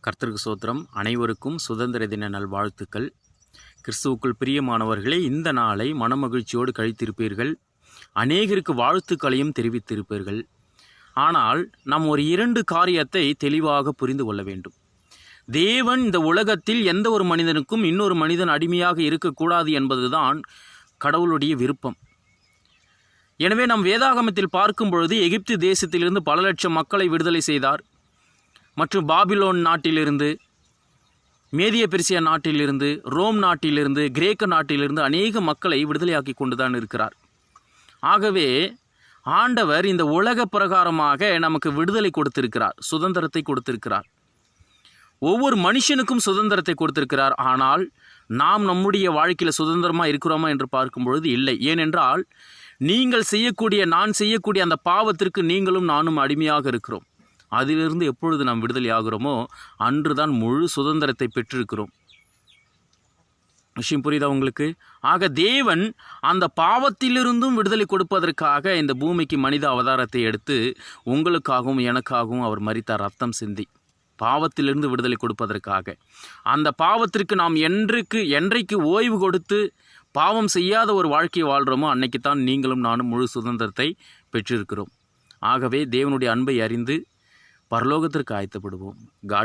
கர்த்தருக்கு ஸ்தோத்திரம். அனைவருக்கும் சுதந்திர தின நல்வாழ்த்துக்கள். கிறிஸ்துவுக்குள் பிரியமானவர்களே, இந்த நாளை மனமகிழ்ச்சியோடு கழித்திருப்பீர்கள். அநேகருக்கு வாழ்த்துக்களையும் தெரிவித்திருப்பீர்கள். ஆனால் நாம் ஒரு 2 காரியத்தை தெளிவாக புரிந்து கொள்ள வேண்டும். தேவன் இந்த உலகத்தில் எந்த ஒரு மனிதனுக்கும் இன்னொரு மனிதன் அடிமையாக இருக்கக்கூடாது என்பதுதான் கடவுளுடைய விருப்பம். எனவே நாம் வேதாகமத்தில் பார்க்கும் பொழுது எகிப்து தேசத்திலிருந்து பல லட்சம் மக்களை விடுதலை செய்தார். மற்றும் பாபிலோன் நாட்டிலிருந்து, மேதிய பெர்சியா நாட்டிலிருந்து, ரோம் நாட்டிலிருந்து, கிரேக்க நாட்டிலிருந்து அநேக மக்களை விடுதலையாக்கி கொண்டுதான் இருக்கிறார். ஆகவே ஆண்டவர் இந்த உலக பிரகாரமாக நமக்கு விடுதலை கொடுத்திருக்கிறார், சுதந்திரத்தை கொடுத்திருக்கிறார். ஒவ்வொரு மனுஷனுக்கும் சுதந்திரத்தை கொடுத்திருக்கிறார். ஆனால் நாம் நம்முடைய வாழ்க்கையில் சுதந்திரமாக இருக்கிறோமா என்று பார்க்கும் பொழுது இல்லை. ஏனென்றால் நீங்கள் செய்யக்கூடிய, நான் செய்யக்கூடிய அந்த பாவத்திற்கு நீங்களும் நானும் அடிமையாக இருக்கிறோம். அதிலிருந்து எப்பொழுது நாம் விடுதலை ஆகிறோமோ அன்று தான் முழு சுதந்திரத்தை பெற்றிருக்கிறோம். விஷயம் புரியுதா உங்களுக்கு? ஆக தேவன் அந்த பாவத்திலிருந்தும் விடுதலை கொடுப்பதற்காக இந்த பூமிக்கு மனித அவதாரத்தை எடுத்து உங்களுக்காகவும் எனக்காகவும் அவர் மரித்தார், ரத்தம் சிந்தி. பாவத்திலிருந்து விடுதலை கொடுப்பதற்காக. அந்த பாவத்திற்கு நாம் என்றைக்கு ஓய்வு கொடுத்து பாவம் செய்யாத ஒரு வாழ்க்கையை வாழ்கிறோமோ அன்னைக்கு தான் நீங்களும் நானும் முழு சுதந்திரத்தை பெற்றிருக்கிறோம். ஆகவே தேவனுடைய அன்பை அறிந்து பரலோகத்திற்கு ஆயத்தப்படுவோம். காட்